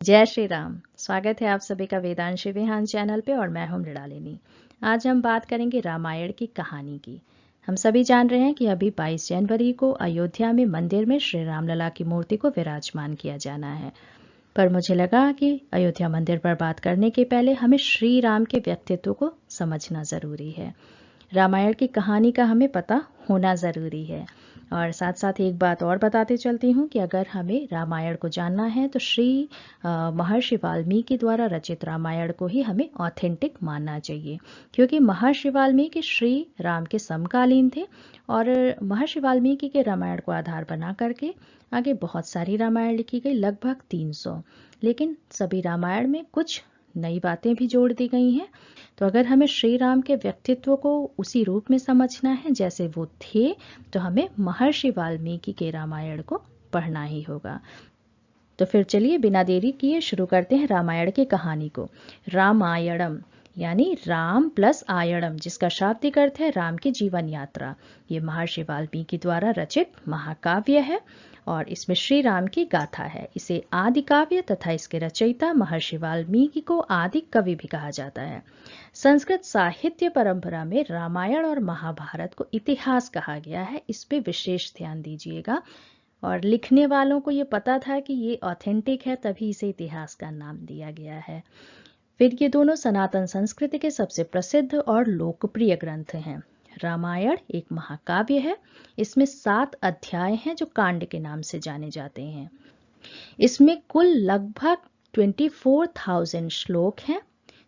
जय श्री राम। स्वागत है आप सभी का वेदांशी विहान चैनल पे और मैं हूं मृणालिनी। आज हम बात करेंगे रामायण की कहानी की। हम सभी जान रहे हैं कि अभी 22 जनवरी को अयोध्या में मंदिर में श्री रामलला की मूर्ति को विराजमान किया जाना है। पर मुझे लगा कि अयोध्या मंदिर पर बात करने के पहले हमें श्री राम के व्यक्तित्व को समझना ज़रूरी है। रामायण की कहानी का हमें पता होना ज़रूरी है। और साथ साथ एक बात और बताते चलती हूँ कि अगर हमें रामायण को जानना है तो श्री महर्षि वाल्मीकि द्वारा रचित रामायण को ही हमें ऑथेंटिक मानना चाहिए, क्योंकि महर्षि वाल्मीकि श्री राम के समकालीन थे और महर्षि वाल्मीकि के रामायण को आधार बना करके आगे बहुत सारी रामायण लिखी गई, लगभग 300। लेकिन सभी रामायण में कुछ नई बातें भी जोड़ दी गई हैं। तो अगर हमें श्री राम के व्यक्तित्व को उसी रूप में समझना है जैसे वो थे, तो हमें महर्षि वाल्मीकि के रामायण को पढ़ना ही होगा। तो फिर चलिए बिना देरी किए शुरू करते हैं रामायण की कहानी को। रामायणम यानी राम प्लस आयणम, जिसका शाब्दिक अर्थ है राम की जीवन यात्रा। ये महर्षि वाल्मीकि द्वारा रचित महाकाव्य है और इसमें श्री राम की गाथा है। इसे आदि काव्य तथा इसके रचयिता महर्षि वाल्मीकि को आदि कवि भी कहा जाता है। संस्कृत साहित्य परंपरा में रामायण और महाभारत को इतिहास कहा गया है, इस पे विशेष ध्यान दीजिएगा। और लिखने वालों को ये पता था कि ये ऑथेंटिक है, तभी इसे इतिहास का नाम दिया गया है। फिर ये दोनों सनातन संस्कृति के सबसे प्रसिद्ध और लोकप्रिय ग्रंथ हैं। रामायण एक महाकाव्य है। इसमें 7 अध्याय हैं जो कांड के नाम से जाने जाते हैं। इसमें कुल लगभग 24,000 श्लोक हैं,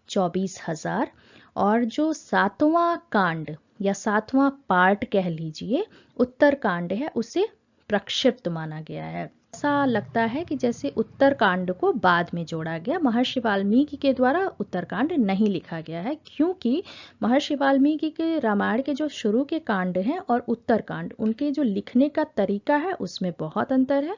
24,000। और जो 7वां कांड या 7वां पार्ट कह लीजिए, उत्तर कांड है, उसे प्रक्षिप्त माना गया है। ऐसा लगता है कि जैसे उत्तर कांड को बाद में जोड़ा गया। महर्षि वाल्मीकि के द्वारा उत्तरकांड नहीं लिखा गया है, क्योंकि महर्षि वाल्मीकि के रामायण के जो शुरू के कांड हैं और उत्तरकांड, उनके जो लिखने का तरीका है उसमें बहुत अंतर है।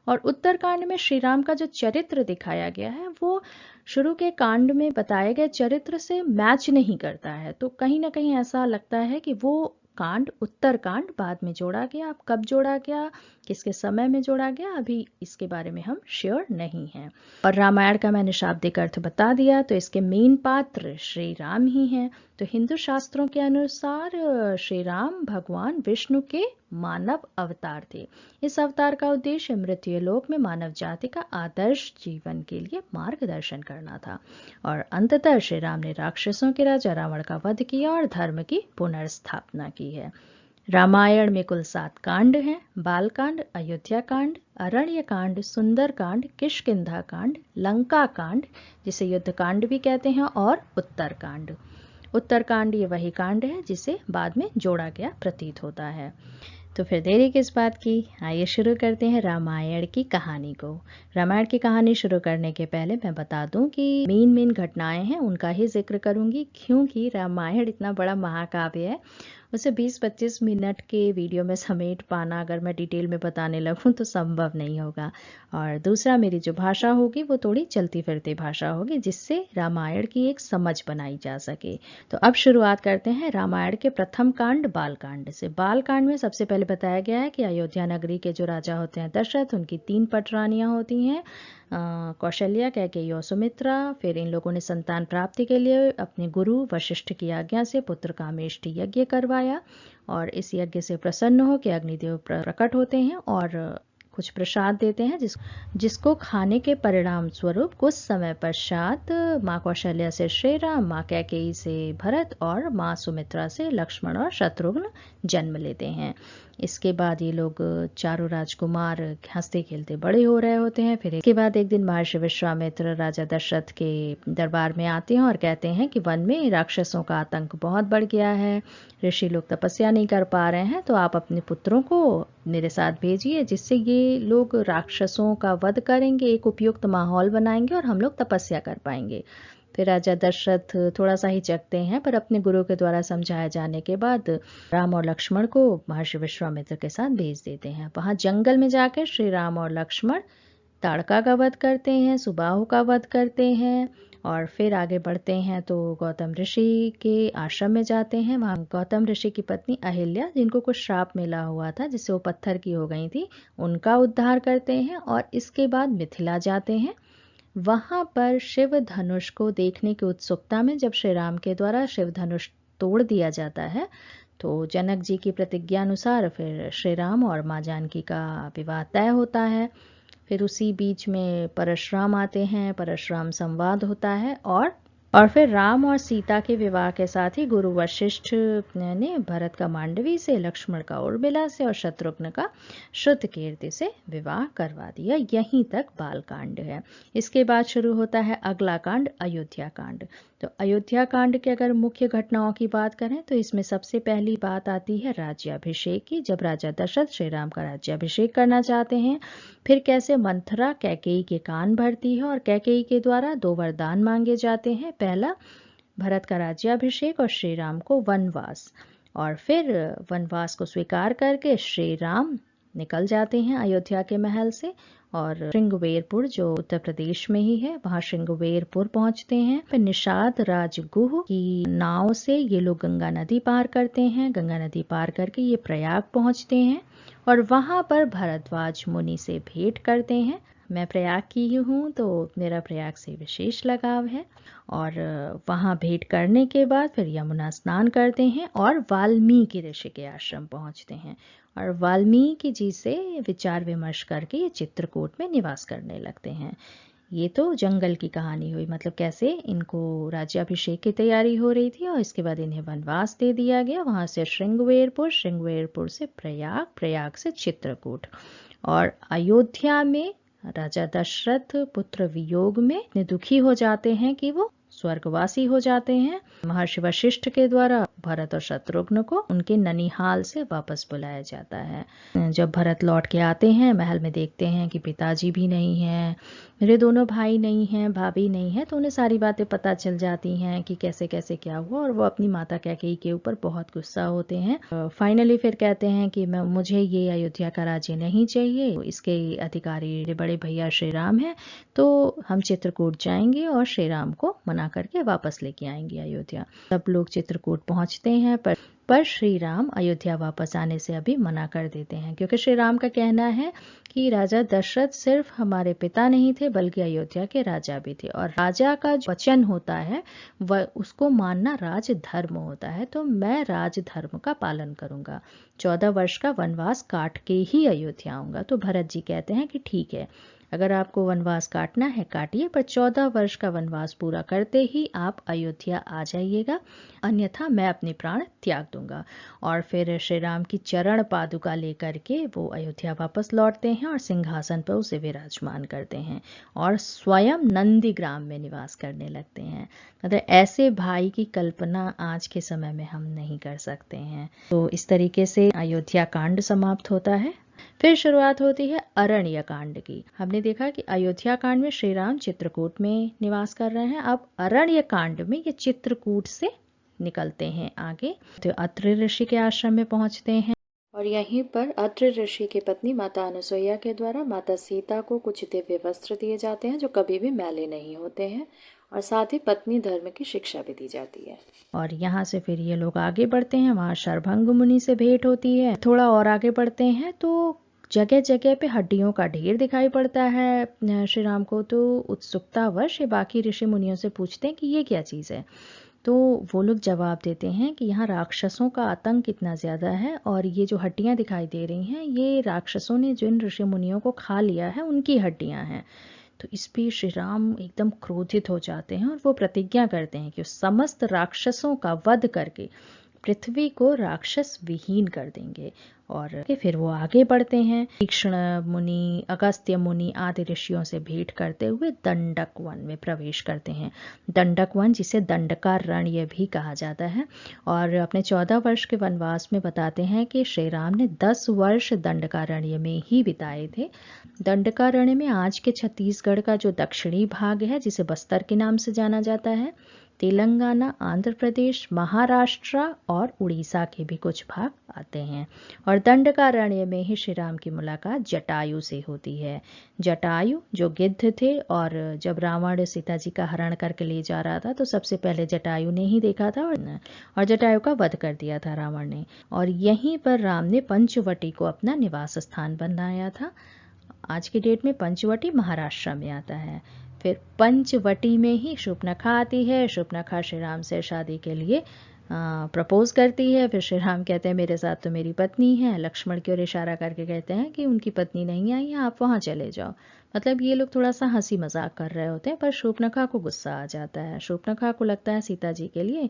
और उत्तरकांड में श्री राम का जो चरित्र दिखाया गया है वो शुरू के कांड में बताए गए चरित्र से मैच नहीं करता है। तो कहीं ना कहीं ऐसा लगता है कि वो कांड उत्तरकांड बाद में जोड़ा गया। अब कब जोड़ा गया, किसके समय में जोड़ा गया, अभी इसके बारे में हम श्योर नहीं हैं। और रामायण का मैंने शाब्दिक अर्थ बता दिया, तो इसके मेन पात्र श्री राम ही हैं। तो हिंदू शास्त्रों के अनुसार श्री राम भगवान विष्णु के मानव अवतार थे। इस अवतार का उद्देश्य मृत्यु लोक में मानव जाति का आदर्श जीवन के लिए मार्गदर्शन करना था। और अंततः श्री राम ने राक्षसों के राजा रावण का वध किया और धर्म की पुनर्स्थापना की है। रामायण में कुल 7 कांड हैं। बालकांड, अयोध्या कांड, अरण्य कांड, सुंदर कांड, किष्किंधा कांड, लंका कांड जिसे युद्ध कांड भी कहते हैं, और उत्तर कांड। उत्तरकांड ये वही कांड है जिसे बाद में जोड़ा गया प्रतीत होता है। तो फिर देरी किस बात की, आइए शुरू करते हैं रामायण की कहानी को। रामायण की कहानी शुरू करने के पहले मैं बता दूं कि मेन घटनाएं हैं उनका ही जिक्र करूंगी, क्योंकि रामायण इतना बड़ा महाकाव्य है, उसे 20-25 मिनट के वीडियो में समेट पाना अगर मैं डिटेल में बताने लगूं तो संभव नहीं होगा। और दूसरा, मेरी जो भाषा होगी वो थोड़ी चलती फिरती भाषा होगी, जिससे रामायण की एक समझ बनाई जा सके। तो अब शुरुआत करते हैं रामायण के प्रथम कांड बालकांड से। बालकांड में सबसे पहले बताया गया है कि अयोध्या नगरी के जो राजा होते हैं दशरथ, उनकी 3 पटरानियां होती हैं, कौशल्या, कैकेयी और सुमित्रा। फिर इन लोगों ने संतान प्राप्ति के लिए अपने गुरु वशिष्ठ की आज्ञा से पुत्र कामेष्टि यज्ञ करवाया, और इस यज्ञ से प्रसन्न हो के अग्निदेव प्रकट होते हैं और कुछ प्रसाद देते हैं, जिसको खाने के परिणाम स्वरूप कुछ समय पश्चात माँ कौशल्या से श्री राम, माँ कैकेयी से भरत और माँ सुमित्रा से लक्ष्मण और शत्रुघ्न जन्म लेते हैं। इसके बाद ये लोग चारों राजकुमार हंसते खेलते बड़े हो रहे होते हैं। फिर इसके बाद एक दिन महर्षि विश्वामित्र राजा दशरथ के दरबार में आते हैं और कहते हैं कि वन में राक्षसों का आतंक बहुत बढ़ गया है, ऋषि लोग तपस्या नहीं कर पा रहे हैं, तो आप अपने पुत्रों को मेरे साथ भेजिए, जिससे ये लोग राक्षसों का वध करेंगे, एक उपयुक्त माहौल बनाएंगे और हम लोग तपस्या कर पाएंगे। फिर राजा दशरथ थोड़ा सा ही चकते हैं, पर अपने गुरु के द्वारा समझाए जाने के बाद राम और लक्ष्मण को महर्षि विश्वामित्र के साथ भेज देते हैं। वहां जंगल में जाकर श्री राम और लक्ष्मण ताड़का का वध करते हैं, सुबाहु का वध करते हैं, और फिर आगे बढ़ते हैं तो गौतम ऋषि के आश्रम में जाते हैं। वहाँ गौतम ऋषि की पत्नी अहिल्या, जिनको कुछ श्राप मिला हुआ था जिससे वो पत्थर की हो गई थी, उनका उद्धार करते हैं। और इसके बाद मिथिला जाते हैं। वहां पर शिव धनुष को देखने की उत्सुकता में जब श्री राम के द्वारा शिव धनुष तोड़ दिया जाता है तो जनक जी की प्रतिज्ञा अनुसार फिर श्री राम और माँ जानकी का विवाह तय होता है। फिर उसी बीच में परशुराम आते हैं, परशुराम संवाद होता है और फिर राम और सीता के विवाह के साथ ही गुरु वशिष्ठ ने भरत का मांडवी से, लक्ष्मण का उर्मिला से और शत्रुघ्न का श्रुतकीर्ति से विवाह करवा दिया। यहीं तक बालकांड है। इसके बाद शुरू होता है अगला कांड, अयोध्या कांड। तो अयोध्या कांड के अगर मुख्य घटनाओं की बात करें तो इसमें सबसे पहली बात आती है राज्याभिषेक की, जब राजा दशरथ श्री राम का राज्याभिषेक करना चाहते हैं। फिर कैसे मंथरा कैकेयी के कान भरती है और कैकेयी के द्वारा 2 वरदान मांगे जाते हैं। पहला, भरत का राज्याभिषेक और श्री राम को वनवास। और फिर वनवास को स्वीकार करके श्री राम निकल जाते हैं अयोध्या के महल से और श्रृंगवेरपुर, जो उत्तर प्रदेश में ही है, वहां श्रृंगवेरपुर पहुंचते हैं। फिर निषाद राजगुह की नाव से ये लोग गंगा नदी पार करते हैं। गंगा नदी पार करके ये प्रयाग पहुंचते हैं और वहां पर भरद्वाज मुनि से भेंट करते हैं। मैं प्रयाग की ही हूँ तो मेरा प्रयाग से विशेष लगाव है। और वहाँ भेंट करने के बाद फिर यमुना स्नान करते हैं और वाल्मीकि ऋषि के आश्रम पहुँचते हैं और वाल्मीकि जी से विचार विमर्श करके ये चित्रकूट में निवास करने लगते हैं। ये तो जंगल की कहानी हुई, मतलब कैसे इनको राज्याभिषेक की तैयारी हो रही थी और इसके बाद इन्हें वनवास दे दिया गया। वहां से श्रृंगवेरपुर, श्रृंगवेरपुर से प्रयाग, प्रयाग से चित्रकूट और अयोध्या में राजा दशरथ पुत्र वियोग में इतने दुखी हो जाते हैं कि वो स्वर्गवासी हो जाते हैं। महर्षि वशिष्ठ के द्वारा भरत और शत्रुघ्न को उनके ननिहाल से वापस बुलाया जाता है। जब भरत लौट के आते हैं महल में देखते हैं कि पिताजी भी नहीं हैं, मेरे दोनों भाई नहीं हैं, भाभी नहीं है, तो उन्हें सारी बातें पता चल जाती हैं कि कैसे कैसे क्या हुआ और वो अपनी माता कैकेयी के ऊपर बहुत गुस्सा होते हैं। फाइनली फिर कहते हैं कि मुझे ये अयोध्या का राज्य नहीं चाहिए, इसके अधिकारी बड़े भैया श्री राम हैं, तो हम चित्रकूट जाएंगे और श्री राम को मना करके वापस लेके आएंगे अयोध्या। सब लोग चित्रकूट पहुंचते हैं पर श्री राम अयोध्या वापस आने से अभी मना कर देते हैं, क्योंकि श्री राम का कहना है कि राजा दशरथ सिर्फ हमारे पिता नहीं थे बल्कि अयोध्या के राजा भी थे और राजा का जो वचन होता है वह उसको मानना राजधर्म होता है, तो मैं राजधर्म का पालन करूंगा। 14 वर्ष का वनवास काट के ही अयोध्या आऊंगा। तो भरत जी कहते हैं कि ठीक है, अगर आपको वनवास काटना है काटिए, पर 14 वर्ष का वनवास पूरा करते ही आप अयोध्या आ जाइएगा, अन्यथा मैं अपने प्राण त्याग दूंगा। और फिर श्री राम की चरण पादुका लेकर के वो अयोध्या वापस लौटते हैं और सिंहासन पर उसे विराजमान करते हैं और स्वयं नंदीग्राम में निवास करने लगते हैं। मतलब ऐसे भाई की कल्पना आज के समय में हम नहीं कर सकते हैं। तो इस तरीके से अयोध्या कांड समाप्त होता है। फिर शुरुआत होती है अरण्य कांड की। हमने देखा कि अयोध्या कांड में श्री राम चित्रकूट में निवास कर रहे हैं। अब अरण्य कांड में ये चित्रकूट से निकलते हैं आगे, तो अत्रि ऋषि के आश्रम में पहुंचते हैं और यहीं पर अत्रि ऋषि की पत्नी माता अनुसुईया के द्वारा माता सीता को कुछ दिव्य वस्त्र दिए जाते हैं जो कभी भी मैले नहीं होते हैं और साथ ही पत्नी धर्म की शिक्षा भी दी जाती है। और यहाँ से फिर ये लोग आगे बढ़ते हैं, वहाँ शरभंग मुनि से भेंट होती है। थोड़ा और आगे बढ़ते हैं तो जगह जगह पे हड्डियों का ढेर दिखाई पड़ता है श्री राम को। तो उत्सुकतावश ये बाकी ऋषि मुनियों से पूछते हैं कि ये क्या चीज़ है। तो वो लोग जवाब देते हैं कि यहाँ राक्षसों का आतंक कितना ज़्यादा है और ये जो हड्डियाँ दिखाई दे रही हैं ये राक्षसों ने जिन ऋषि मुनियों को खा लिया है उनकी हड्डियाँ हैं। तो इस पे श्री राम एकदम क्रोधित हो जाते हैं और वो प्रतिज्ञा करते हैं कि समस्त राक्षसों का वध करके पृथ्वी को राक्षस विहीन कर देंगे। और फिर वो आगे बढ़ते हैं, तीक्ष्ण मुनि, अगस्त्य मुनि आदि ऋषियों से भेंट करते हुए दंडक वन में प्रवेश करते हैं। दंडक वन जिसे दंडकारण्य भी कहा जाता है। और अपने 14 वर्ष के वनवास में बताते हैं कि श्री राम ने 10 वर्ष दंडकारण्य में ही बिताए थे। दंडकारण्य में आज के छत्तीसगढ़ का जो दक्षिणी भाग है जिसे बस्तर के नाम से जाना जाता है, तेलंगाना, आंध्र प्रदेश, महाराष्ट्र और उड़ीसा के भी कुछ भाग आते हैं। और दंडकारण्य में ही श्री राम की मुलाकात जटायु से होती है। जटायु जो गिद्ध थे और जब रावण सीता जी का हरण करके ले जा रहा था तो सबसे पहले जटायु ने ही देखा था और जटायु का वध कर दिया था रावण ने। और यहीं पर राम ने पंचवटी को अपना निवास स्थान बनाया था। आज की डेट में पंचवटी महाराष्ट्र में आता है। फिर पंचवटी में ही शूर्पणखा आती है। शूर्पणखा श्री राम से शादी के लिए प्रपोज करती है। फिर श्री राम कहते हैं मेरे साथ तो मेरी पत्नी है। लक्ष्मण की ओर इशारा करके कहते हैं कि उनकी पत्नी नहीं आई है, आप वहाँ चले जाओ। मतलब ये लोग थोड़ा सा हंसी मजाक कर रहे होते हैं, पर शूर्पणखा को गुस्सा आ जाता है। शूर्पणखा को लगता है सीता जी के लिए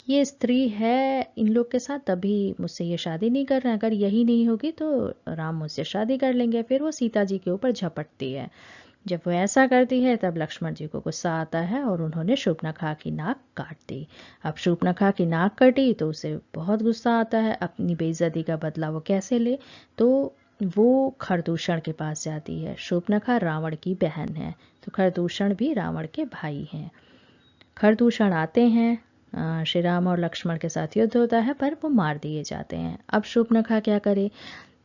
ये स्त्री है इन लोग के साथ, तभी मुझसे ये शादी नहीं कर रहे हैं। अगर यही नहीं होगी तो राम मुझसे शादी कर लेंगे। फिर वो सीता जी के ऊपर झपटती है। जब वो ऐसा करती है तब लक्ष्मण जी को गुस्सा आता है और उन्होंने शूर्पणखा की नाक काट दी। अब शूर्पणखा की नाक कटी तो उसे बहुत गुस्सा आता है। अपनी बेइज्जती का बदला वो कैसे ले, तो वो खरदूषण के पास जाती है। शूर्पणखा रावण की बहन है, तो खरदूषण भी रावण के भाई हैं। खरदूषण आते हैं, श्री राम और लक्ष्मण के साथ युद्ध होता है, पर वो मार दिए जाते हैं। अब शूर्पणखा क्या करे,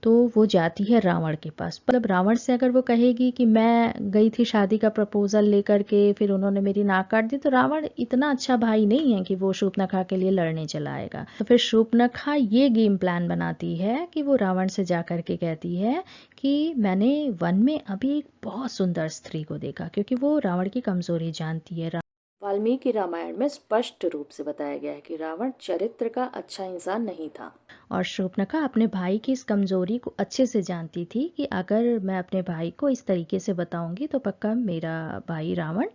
तो वो जाती है रावण के पास। मतलब रावण से अगर वो कहेगी कि मैं गई थी शादी का प्रपोजल लेकर के, फिर उन्होंने मेरी नाक काट दी, तो रावण इतना अच्छा भाई नहीं है कि वो शूर्पणखा के लिए लड़ने चला आएगा। तो फिर शूर्पणखा ये गेम प्लान बनाती है कि वो रावण से जा कर के कहती है कि मैंने वन में अभी एक बहुत सुंदर स्त्री को देखा, क्योंकि वो रावण की कमजोरी जानती है। वाल्मीकि रामायण में स्पष्ट रूप से बताया गया है कि रावण चरित्र का अच्छा इंसान नहीं था, और शूर्पणखा अपने भाई की इस कमजोरी को अच्छे से जानती थी कि अगर मैं अपने भाई को इस तरीके से बताऊंगी तो पक्का मेरा भाई रावण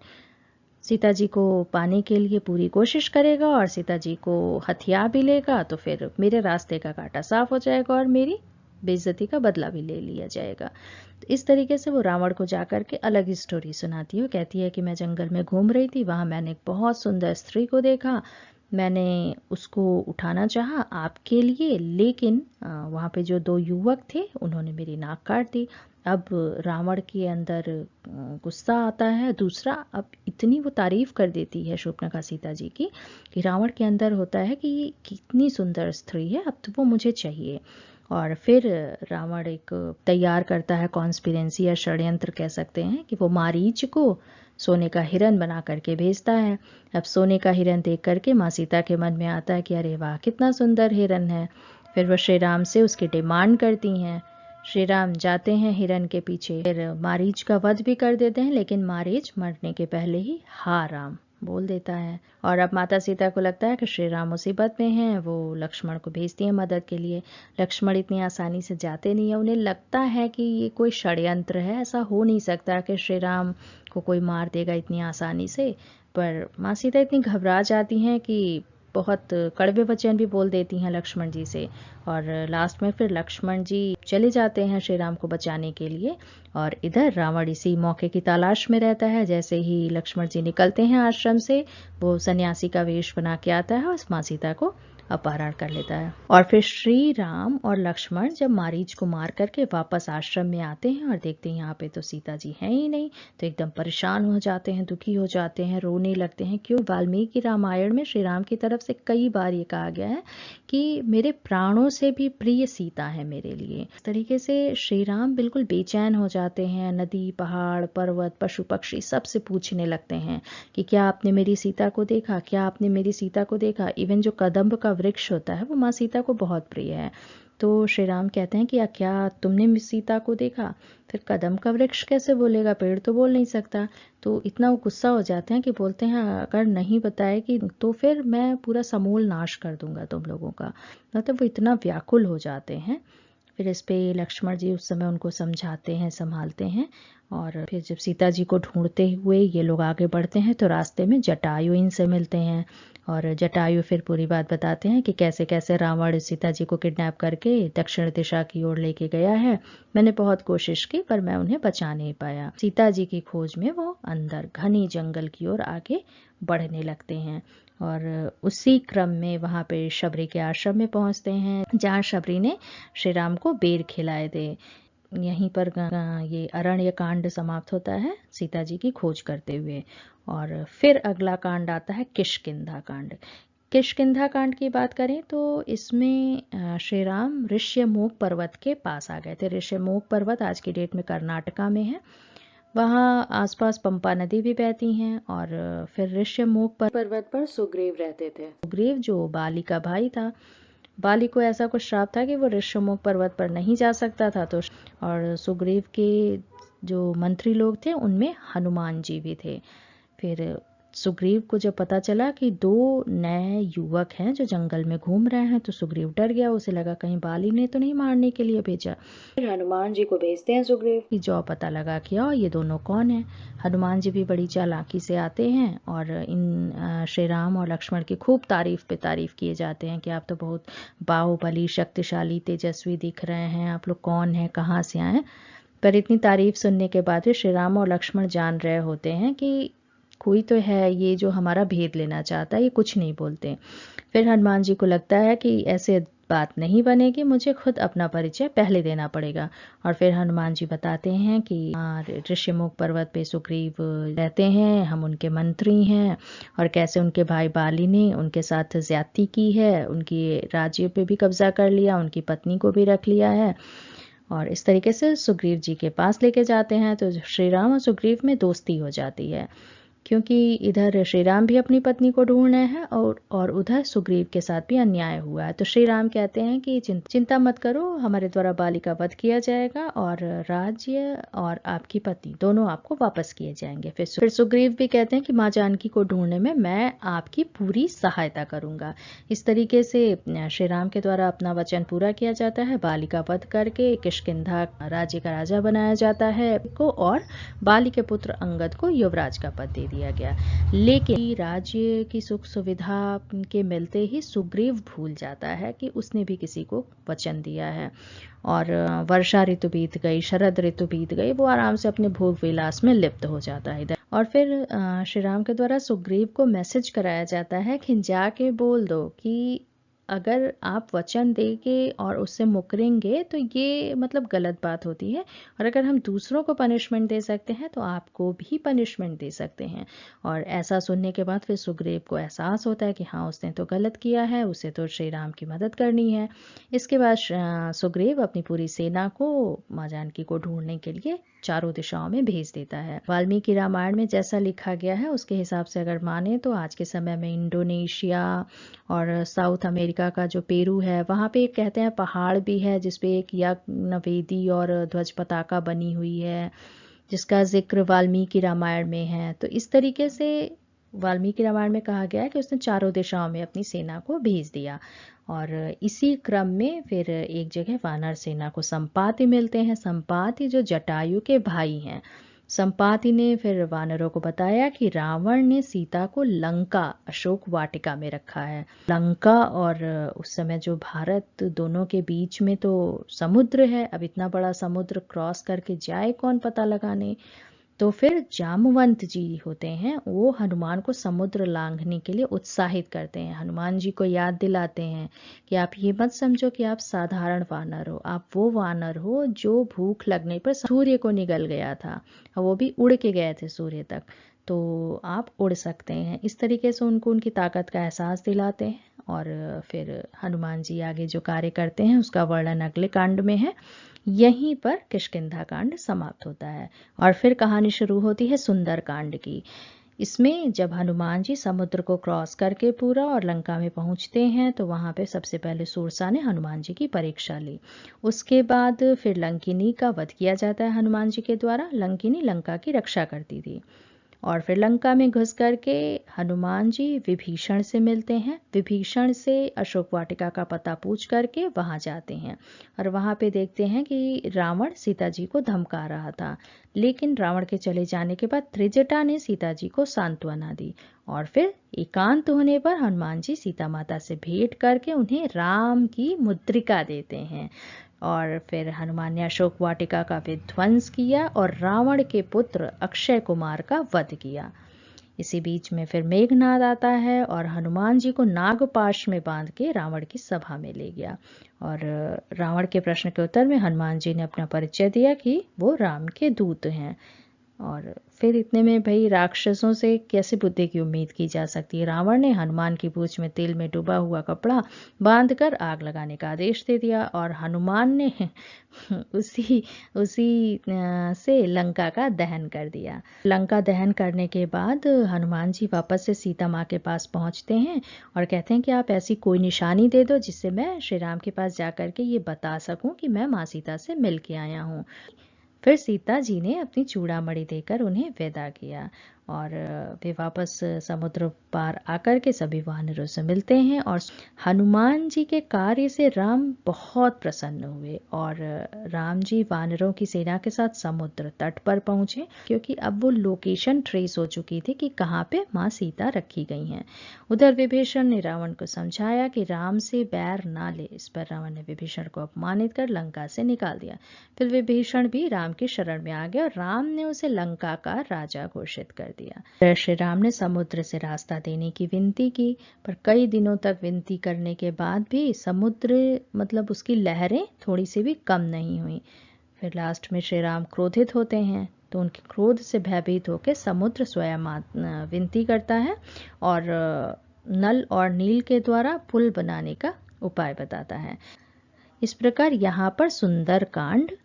सीता जी को पाने के लिए पूरी कोशिश करेगा और सीता जी को हथिया भी लेगा। तो फिर मेरे रास्ते का कांटा साफ हो जाएगा और मेरी बेइज्जती का बदला भी ले लिया जाएगा। तो इस तरीके से वो रावण को जाकर के अलग ही स्टोरी सुनाती है। वो कहती है कि मैं जंगल में घूम रही थी, वहां मैंने एक बहुत सुंदर स्त्री को देखा, मैंने उसको उठाना चाहा आपके लिए, लेकिन वहाँ पे जो दो युवक थे उन्होंने मेरी नाक काट दी। अब रावण के अंदर गुस्सा आता है। दूसरा, अब इतनी वो तारीफ कर देती है शूर्पणखा सीता जी की कि रावण के अंदर होता है कि कितनी सुंदर स्त्री है, अब तो वो मुझे चाहिए। और फिर रावण एक तैयार करता है कॉन्स्पिरेंसी या षड्यंत्र कह सकते हैं, कि वो मारीच को सोने का हिरन बना करके भेजता है। अब सोने का हिरन देख करके माँ सीता के मन में आता है कि अरे वाह कितना सुंदर हिरन है। फिर वो श्री राम से उसकी डिमांड करती हैं। श्री राम जाते हैं हिरन के पीछे, फिर मारीच का वध भी कर देते हैं, लेकिन मारीच मरने के पहले ही हा राम बोल देता है। और अब माता सीता को लगता है कि श्री राम मुसीबत में हैं, वो लक्ष्मण को भेजती हैं मदद के लिए। लक्ष्मण इतनी आसानी से जाते नहीं है। उन्हें लगता है कि ये कोई षड्यंत्र है, ऐसा हो नहीं सकता कि श्री राम को कोई मार देगा इतनी आसानी से। पर माँ सीता इतनी घबरा जाती हैं कि बहुत कड़वे वचन भी बोल देती हैं लक्ष्मण जी से। और लास्ट में फिर लक्ष्मण जी चले जाते हैं श्री राम को बचाने के लिए, और इधर रावण इसी मौके की तलाश में रहता है। जैसे ही लक्ष्मण जी निकलते हैं आश्रम से, वो सन्यासी का वेश बना के आता है और माँ सीता को अपहरण कर लेता है। और फिर श्री राम और लक्ष्मण जब मारीच को मार करके वापस आश्रम में आते हैं और देखते हैं यहाँ पे तो सीता जी हैं ही नहीं, तो एकदम परेशान हो जाते हैं, दुखी हो जाते हैं, रोने लगते हैं। क्यों? वाल्मीकि रामायण में श्री राम की तरफ से कई बार ये कहा गया है कि मेरे प्राणों से भी प्रिय सीता है मेरे लिए। इस तरीके से श्री राम बिल्कुल बेचैन हो जाते हैं। नदी, पहाड़, पर्वत, पशु पक्षी सबसे पूछने लगते हैं कि क्या आपने मेरी सीता को देखा, क्या आपने मेरी सीता को देखा। इवन जो कदम्ब का वृक्ष होता है वो माँ सीता को बहुत प्रिय है। तो श्री राम कहते हैं कि क्या तुमने सीता को देखा। फिर कदम का वृक्ष कैसे बोलेगा, पेड़ तो बोल नहीं सकता। तो इतना वो गुस्सा हो जाते हैं कि बोलते हैं अगर नहीं बताएगी तो फिर मैं पूरा समूल नाश कर दूंगा तुम लोगों का। मतलब वो इतना व्याकुल हो जाते हैं। फिर इस पे लक्ष्मण जी उस समय उनको समझाते हैं, संभालते हैं। और फिर जब सीता जी को ढूंढते हुए ये लोग आगे बढ़ते हैं तो रास्ते में जटायु इनसे मिलते हैं। और जटायु फिर पूरी बात बताते हैं कि कैसे कैसे रावण सीता जी को किडनैप करके दक्षिण दिशा की ओर लेके गया है। मैंने बहुत कोशिश की पर मैं उन्हें बचा नहीं पाया। सीता जी की खोज में वो अंदर घनी जंगल की ओर आगे बढ़ने लगते हैं। और उसी क्रम में वहां पे शबरी के आश्रम में पहुंचते हैं, जहाँ शबरी ने श्री राम को बेर खिलाए थे। यहीं पर ये अरण्य कांड समाप्त होता है सीता जी की खोज करते हुए। और फिर अगला कांड आता है किष्किंधा कांड। किष्किंधा कांड की बात करें तो इसमें श्री राम ऋष्यमूक पर्वत के पास आ गए थे। ऋष्यमूक पर्वत आज की डेट में कर्नाटका में है। वहाँ आसपास पंपा नदी भी बहती हैं। और फिर ऋष्यमूक पर्वत पर सुग्रीव रहते थे। सुग्रीव जो बाली का भाई था, बाली को ऐसा कुछ श्राप था कि वो ऋष्यमूक पर्वत पर नहीं जा सकता था। तो और सुग्रीव के जो मंत्री लोग थे उनमें हनुमान जी भी थे। फिर सुग्रीव को जब पता चला कि 2 नए युवक हैं जो जंगल में घूम रहे हैं, तो सुग्रीव डर गया। उसे लगा कहीं बाली ने तो नहीं मारने के लिए भेजा। फिर हनुमान जी को भेजते हैं सुग्रीव कि जाओ पता लगा के आओ ये दोनों कौन हैं। हनुमान जी भी बड़ी चालाकी से आते हैं और इन श्री राम और लक्ष्मण की खूब तारीफ पे तारीफ किए जाते हैं कि आप तो बहुत बाहुबली, शक्तिशाली, तेजस्वी दिख रहे हैं, आप लोग कौन हैं, कहाँ से आए हैं। पर इतनी तारीफ सुनने के बाद भी श्री राम और लक्ष्मण जान रहे होते हैं कि कोई तो है ये जो हमारा भेद लेना चाहता है, ये कुछ नहीं बोलते। फिर हनुमान जी को लगता है कि ऐसे बात नहीं बनेगी, मुझे खुद अपना परिचय पहले देना पड़ेगा। और फिर हनुमान जी बताते हैं कि ऋषिमुख पर्वत पे सुग्रीव रहते हैं, हम उनके मंत्री हैं, और कैसे उनके भाई बाली ने उनके साथ ज्यादती की है, उनकी राज्य पे भी कब्जा कर लिया, उनकी पत्नी को भी रख लिया है। और इस तरीके से सुग्रीव जी के पास लेके जाते हैं। तो श्री राम और सुग्रीव में दोस्ती हो जाती है, क्योंकि इधर श्री राम भी अपनी पत्नी को ढूंढ रहे हैं और उधर सुग्रीव के साथ भी अन्याय हुआ है। तो श्री राम कहते हैं कि चिंता मत करो, हमारे द्वारा बाली का वध किया जाएगा और राज्य और आपकी पत्नी दोनों आपको वापस किए जाएंगे। फिर सुग्रीव भी कहते हैं कि माँ जानकी को ढूंढने में मैं आपकी पूरी सहायता करूंगा। इस तरीके से श्री राम के द्वारा अपना वचन पूरा किया जाता है। बाली का वध करके किष्किंधा राज्य का राजा बनाया जाता है को, और बाली के पुत्र अंगद को युवराज का पद दे दिया गया। लेकिन राज्य की सुख सुविधा के मिलते ही सुग्रीव भूल जाता है कि उसने भी किसी को वचन दिया है। और वर्षा ऋतु बीत गई, शरद ऋतु बीत गई, वो आराम से अपने भोग विलास में लिप्त हो जाता है इधर। और फिर श्री राम के द्वारा सुग्रीव को मैसेज कराया जाता है कि जाके बोल दो कि अगर आप वचन देंगे और उससे मुकरेंगे तो ये मतलब गलत बात होती है, और अगर हम दूसरों को पनिशमेंट दे सकते हैं तो आपको भी पनिशमेंट दे सकते हैं। और ऐसा सुनने के बाद फिर सुग्रीव को एहसास होता है कि हाँ उसने तो गलत किया है, उसे तो श्री राम की मदद करनी है। इसके बाद सुग्रीव अपनी पूरी सेना को माँ जानकी को ढूंढने के लिए चारों दिशाओं में भेज देता है। वाल्मीकि रामायण में जैसा लिखा गया है उसके हिसाब से अगर माने तो आज के समय में इंडोनेशिया और साउथ अमेरिका का जो पेरू है, वहाँ पे एक कहते हैं पहाड़ भी है जिसपे एक यज्ञ वेदी और ध्वज पताका बनी हुई है, जिसका जिक्र वाल्मीकि रामायण में है। तो इस तरीके से वाल्मीकि रामायण में कहा गया है कि उसने चारों दिशाओं में अपनी सेना को भेज दिया। और इसी क्रम में फिर एक जगह वानर सेना को संपाति मिलते हैं। संपाति जो जटायु के भाई हैं। संपाति ने फिर वानरों को बताया कि रावण ने सीता को लंका अशोक वाटिका में रखा है। लंका और उस समय जो भारत, दोनों के बीच में तो समुद्र है। अब इतना बड़ा समुद्र क्रॉस करके जाए कौन पता लगाने। तो फिर जामवंत जी होते हैं, वो हनुमान को समुद्र लांघने के लिए उत्साहित करते हैं। हनुमान जी को याद दिलाते हैं कि आप ये मत समझो कि आप साधारण वानर हो, आप वो वानर हो जो भूख लगने पर सूर्य को निगल गया था, वो भी उड़ के गए थे सूर्य तक, तो आप उड़ सकते हैं। इस तरीके से उनको उनकी ताकत का एहसास दिलाते हैं। और फिर हनुमान जी आगे जो कार्य करते हैं उसका वर्णन अगले कांड में है। यहीं पर किष्किंधा कांड समाप्त होता है और फिर कहानी शुरू होती है सुंदर कांड की। इसमें जब हनुमान जी समुद्र को क्रॉस करके पूरा और लंका में पहुंचते हैं तो वहां पे सबसे पहले सूरसा ने हनुमान जी की परीक्षा ली। उसके बाद फिर लंकिनी का वध किया जाता है हनुमान जी के द्वारा। लंकिनी लंका की रक्षा करती थी। और फिर लंका में घुस करके हनुमान जी विभीषण से मिलते हैं। विभीषण से अशोक वाटिका का पता पूछ करके वहां जाते हैं और वहां पे देखते हैं कि रावण सीता जी को धमका रहा था। लेकिन रावण के चले जाने के बाद त्रिजटा ने सीता जी को सांत्वना दी और फिर एकांत होने पर हनुमान जी सीता माता से भेंट करके उन्हें राम की मुद्रिका देते हैं। और फिर हनुमान ने अशोक वाटिका का विध्वंस किया और रावण के पुत्र अक्षय कुमार का वध किया। इसी बीच में फिर मेघनाद आता है और हनुमान जी को नागपाश में बांध के रावण की सभा में ले गया। और रावण के प्रश्न के उत्तर में हनुमान जी ने अपना परिचय दिया कि वो राम के दूत हैं। और फिर इतने में भाई राक्षसों से कैसे बुद्धि की उम्मीद की जा सकती है। रावण ने हनुमान की पूंछ में तेल में डूबा हुआ कपड़ा बांधकर आग लगाने का आदेश दे दिया और हनुमान ने उसी से लंका का दहन कर दिया। लंका दहन करने के बाद हनुमान जी वापस से सीता माँ के पास पहुंचते हैं और कहते हैं कि आप ऐसी कोई निशानी दे दो जिससे मैं श्री राम के पास जाकर के ये बता सकूं कि मैं माँ सीता से मिल के आया हूँ। फिर सीता जी ने अपनी चूड़ामणि देकर उन्हें विदा किया और वे वापस समुद्र पार आकर के सभी वानरों से मिलते हैं और हनुमान जी के कार्य से राम बहुत प्रसन्न हुए और राम जी वानरों की सेना के साथ समुद्र तट पर पहुंचे, क्योंकि अब वो लोकेशन ट्रेस हो चुकी थी कि कहाँ पे माँ सीता रखी गई हैं। उधर विभीषण ने रावण को समझाया कि राम से बैर ना ले। इस पर रावण ने विभीषण को अपमानित कर लंका से निकाल दिया। फिर विभीषण भी राम की शरण में आ गया और राम ने उसे लंका का राजा घोषित कर दिया। श्री राम ने समुद्र से रास्ता देने की विनती की, पर कई दिनों तक विनती करने के बाद भी समुद्र उसकी लहरें थोड़ी सी भी कम नहीं हुई। फिर लास्ट में श्री राम क्रोधित होते हैं, तो उनके क्रोध से भयभीत होकर समुद्र स्वयं विनती करता है और नल और नील के द्वारा पुल बनाने का उपाय बताता है। इस प्रकार यहाँ पर सुंदर कांड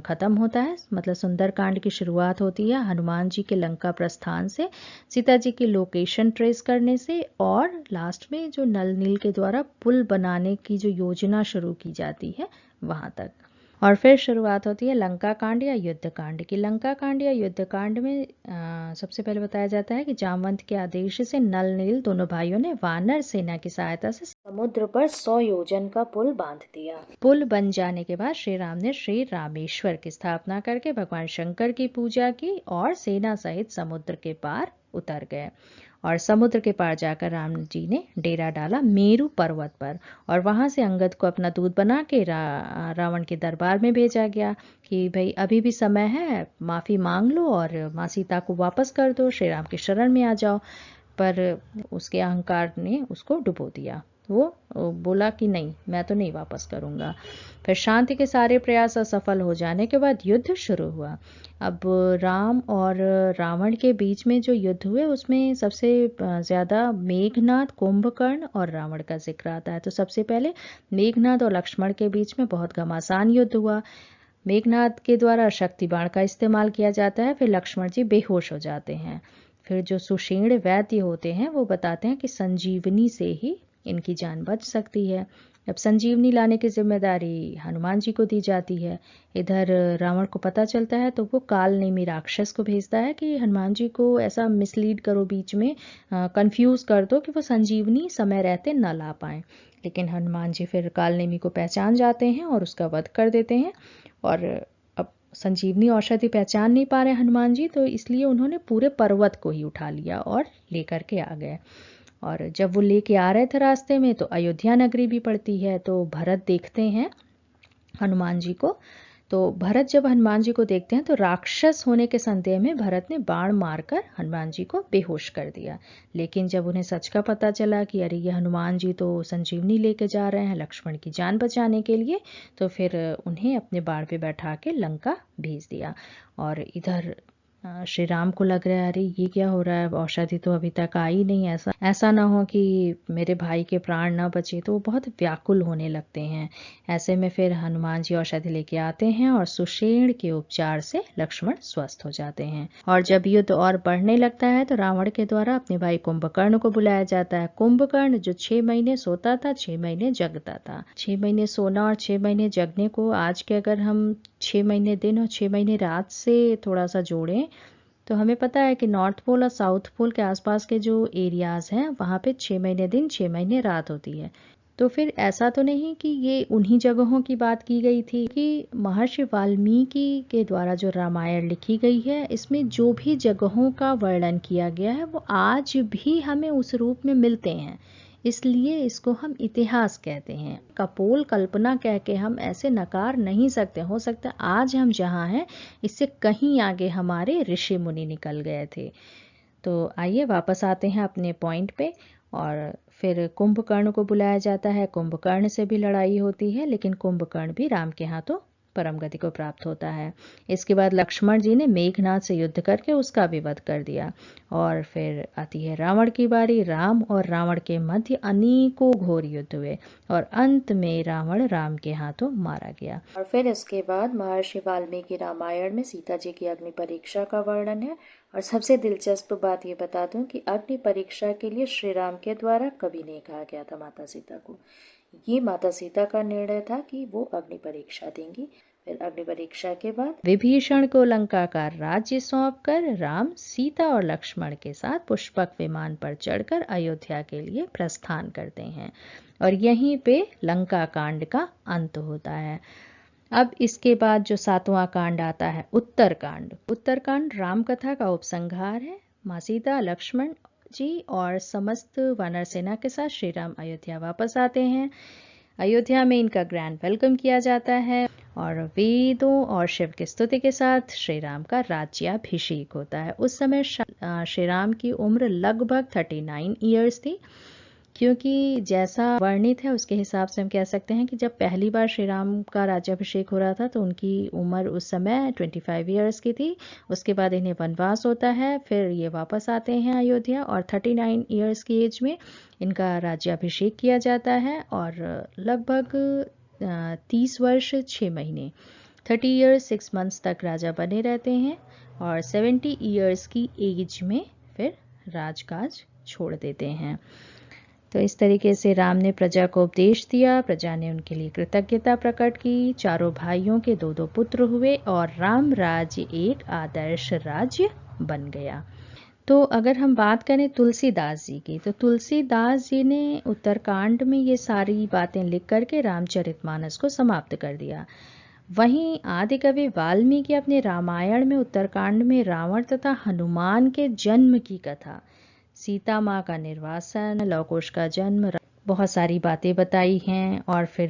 खत्म होता है। सुंदर कांड की शुरुआत होती है हनुमान जी के लंका प्रस्थान से, सीता जी की लोकेशन ट्रेस करने से, और लास्ट में जो नल नील के द्वारा पुल बनाने की जो योजना शुरू की जाती है वहां तक। और फिर शुरुआत होती है लंका कांड या युद्ध कांड की। लंका कांड या युद्ध कांड में सबसे पहले बताया जाता है कि जामवंत के आदेश से नल नील दोनों भाइयों ने वानर सेना की सहायता से समुद्र पर 100 योजन का पुल बांध दिया। पुल बन जाने के बाद श्री राम ने श्री रामेश्वर की स्थापना करके भगवान शंकर की पूजा की और सेना सहित समुद्र के पार उतर गए। और समुद्र के पार जाकर राम जी ने डेरा डाला मेरु पर्वत पर, और वहां से अंगद को अपना दूत बना के रावण के दरबार में भेजा गया कि भाई अभी भी समय है, माफी मांग लो और माँ सीता को वापस कर दो, श्री राम की शरण में आ जाओ। पर उसके अहंकार ने उसको डुबो दिया। वो बोला कि नहीं, मैं तो नहीं वापस करूंगा। फिर शांति के सारे प्रयास असफल हो जाने के बाद युद्ध शुरू हुआ। अब राम और रावण के बीच में जो युद्ध हुए उसमें सबसे ज़्यादा मेघनाद, कुंभकर्ण और रावण का जिक्र आता है। तो सबसे पहले मेघनाद और लक्ष्मण के बीच में बहुत घमासान युद्ध हुआ। मेघनाद के द्वारा शक्ति बाण का इस्तेमाल किया जाता है, फिर लक्ष्मण जी बेहोश हो जाते हैं। फिर जो सुषेण वैद्य होते हैं वो बताते हैं कि संजीवनी से ही इनकी जान बच सकती है। अब संजीवनी लाने की जिम्मेदारी हनुमान जी को दी जाती है। इधर रावण को पता चलता है तो वो काल नेमी राक्षस को भेजता है कि हनुमान जी को ऐसा मिसलीड करो, बीच में कंफ्यूज कर दो कि वो संजीवनी समय रहते न ला पाए। लेकिन हनुमान जी फिर काल नेमी को पहचान जाते हैं और उसका वध कर देते हैं। और अब संजीवनी औषधि पहचान नहीं पा रहे हनुमान जी, तो इसलिए उन्होंने पूरे पर्वत को ही उठा लिया और लेकर के आ गए। और जब वो लेके आ रहे थे रास्ते में तो अयोध्या नगरी भी पड़ती है। तो भरत देखते हैं हनुमान जी को। तो भरत जब हनुमान जी को देखते हैं तो राक्षस होने के संदेह में भरत ने बाण मारकर हनुमान जी को बेहोश कर दिया। लेकिन जब उन्हें सच का पता चला कि अरे ये हनुमान जी तो संजीवनी लेके जा रहे हैं लक्ष्मण की जान बचाने के लिए, तो फिर उन्हें अपने बाण पे बैठा के लंका भेज दिया। और इधर श्री राम को लग रहा है अरे ये क्या हो रहा है, औषधि तो अभी तक आई नहीं, ऐसा ना हो कि मेरे भाई के प्राण ना बचे। तो वो बहुत व्याकुल होने लगते हैं। ऐसे में फिर हनुमान जी औषधि लेके आते हैं और सुषेण के उपचार से लक्ष्मण स्वस्थ हो जाते हैं। और जब युद्ध और बढ़ने लगता है तो रावण के द्वारा अपने भाई कुंभकर्ण को बुलाया जाता है। कुंभकर्ण जो 6 महीने सोता था, 6 महीने जगता था। 6 महीने सोना और 6 महीने जगने को आज के अगर हम 6 महीने दिन और 6 महीने रात से थोड़ा सा जोड़ें तो हमें पता है कि नॉर्थ पोल और साउथ पोल के आसपास के जो एरियाज हैं वहाँ पे 6 महीने दिन 6 महीने रात होती है। तो फिर ऐसा तो नहीं कि ये उन्हीं जगहों की बात की गई थी, कि महर्षि वाल्मीकि के द्वारा जो रामायण लिखी गई है इसमें जो भी जगहों का वर्णन किया गया है वो आज भी हमें उस रूप में मिलते हैं, इसलिए इसको हम इतिहास कहते हैं। कपोल कल्पना कह के हम ऐसे नकार नहीं सकते। हो सकता है आज हम जहाँ हैं इससे कहीं आगे हमारे ऋषि मुनि निकल गए थे। तो आइए वापस आते हैं अपने पॉइंट पे। और फिर कुंभकर्ण को बुलाया जाता है। कुंभकर्ण से भी लड़ाई होती है, लेकिन कुंभकर्ण भी राम के हाथों परम गति को प्राप्त होता है। इसके बाद लक्ष्मण जी ने मेघनाद से युद्ध करके उसका भी वध कर दिया। और फिर आती है रावण की बारी। राम और रावण के मध्य अनेकों घोर युद्ध हुए और अंत में रावण राम के हाथों मारा गया। और फिर इसके बाद महर्षि वाल्मीकि रामायण में सीता जी की अग्नि परीक्षा का वर्णन है। और सबसे दिलचस्प बात ये बता दूं कि अग्नि परीक्षा के लिए श्री राम के द्वारा कभी नहीं कहा गया था माता सीता को। ये माता सीता का निर्णय था कि वो अग्नि परीक्षा देंगी। फिर अग्नि परीक्षा के बाद विभीषण को लंका का राज्य सौंपकर राम सीता और लक्ष्मण के साथ पुष्पक विमान पर चढ़कर अयोध्या के लिए प्रस्थान करते हैं और यहीं पे लंका कांड का अंत होता है। अब इसके बाद जो 7वां कांड आता है उत्तरकांड। उत्तरकांड राम कथा का उपसंहार है। माँ सीता, लक्ष्मण जी और समस्त वानर सेना के साथ श्री राम अयोध्या वापस आते हैं। अयोध्या में इनका ग्रैंड वेलकम किया जाता है और वेदों और शिव की स्तुति के साथ श्री राम का राज्याभिषेक होता है। उस समय श्री राम की उम्र लगभग 39 ईयर्स थी, क्योंकि जैसा वर्णित है उसके हिसाब से हम कह सकते हैं कि जब पहली बार श्री राम का राज्याभिषेक हो रहा था तो उनकी उम्र उस समय 25 ईयर्स की थी। उसके बाद इन्हें वनवास होता है, फिर ये वापस आते हैं अयोध्या और 39 ईयर्स की एज में इनका राज्याभिषेक किया जाता है और लगभग 30 वर्ष 6 महीने 30 ईयर्स 6 मंथ्स तक राजा बने रहते हैं और 70 ईयर्स की एज में फिर राजकाज छोड़ देते हैं। तो इस तरीके से राम ने प्रजा को उपदेश दिया, प्रजा ने उनके लिए कृतज्ञता प्रकट की। चारों भाइयों के 2-2 पुत्र हुए और राम राज्य एक आदर्श राज्य बन गया। तो अगर हम बात करें तुलसीदास जी की, तो तुलसीदास जी ने उत्तरकांड में ये सारी बातें लिख करके रामचरितमानस को समाप्त कर दिया। वहीं आदिकवि वाल्मीकि अपने रामायण में उत्तरकांड में रावण तथा हनुमान के जन्म की कथा, सीता माँ का निर्वासन, लवकुश का जन्म, बहुत सारी बातें बताई हैं और फिर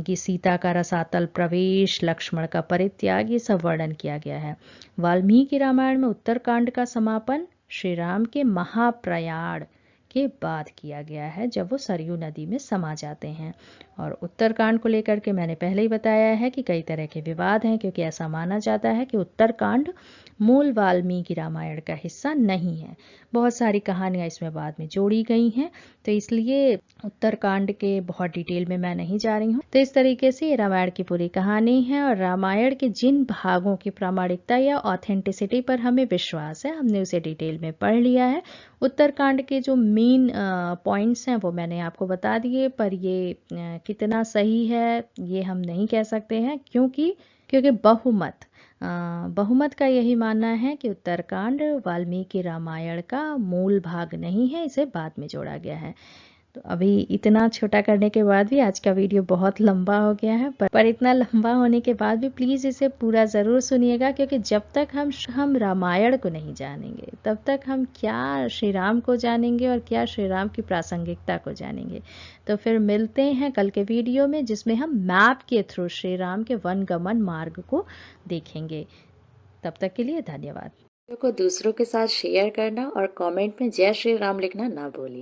कि सीता का रसातल प्रवेश, लक्ष्मण का परित्याग, ये सब वर्णन किया गया है। वाल्मीकि रामायण में उत्तरकांड का समापन श्री राम के महाप्रयाण के बाद किया गया है, जब वो सरयू नदी में समा जाते हैं। और उत्तरकांड को लेकर के मैंने पहले ही बताया है कि कई तरह के विवाद हैं, क्योंकि ऐसा माना जाता है कि उत्तरकांड मूल वाल्मीकि रामायण का हिस्सा नहीं है। बहुत सारी कहानियां इसमें बाद में जोड़ी गई हैं, तो इसलिए उत्तरकांड के बहुत डिटेल में मैं नहीं जा रही हूँ। तो इस तरीके से ये रामायण की पूरी कहानी है और रामायण के जिन भागों की प्रामाणिकता या ऑथेंटिसिटी पर हमें विश्वास है, हमने उसे डिटेल में पढ़ लिया है। उत्तरकांड के जो मेन पॉइंट्स हैं वो मैंने आपको बता दिए, पर ये कितना सही है ये हम नहीं कह सकते हैं, क्योंकि बहुमत का यही मानना है कि उत्तरकांड वाल्मीकि रामायण का मूल भाग नहीं है, इसे बाद में जोड़ा गया है। तो अभी इतना छोटा करने के बाद भी आज का वीडियो बहुत लंबा हो गया है, पर इतना लंबा होने के बाद भी प्लीज़ इसे पूरा ज़रूर सुनिएगा, क्योंकि जब तक हम रामायण को नहीं जानेंगे तब तक हम क्या श्री राम को जानेंगे और क्या श्री राम की प्रासंगिकता को जानेंगे। तो फिर मिलते हैं कल के वीडियो में, जिसमें हम मैप के थ्रू श्री राम के वनगमन मार्ग को देखेंगे। तब तक के लिए धन्यवाद। वीडियो को दूसरों के साथ शेयर करना और कमेंट में जय श्री राम लिखना ना भूलिए।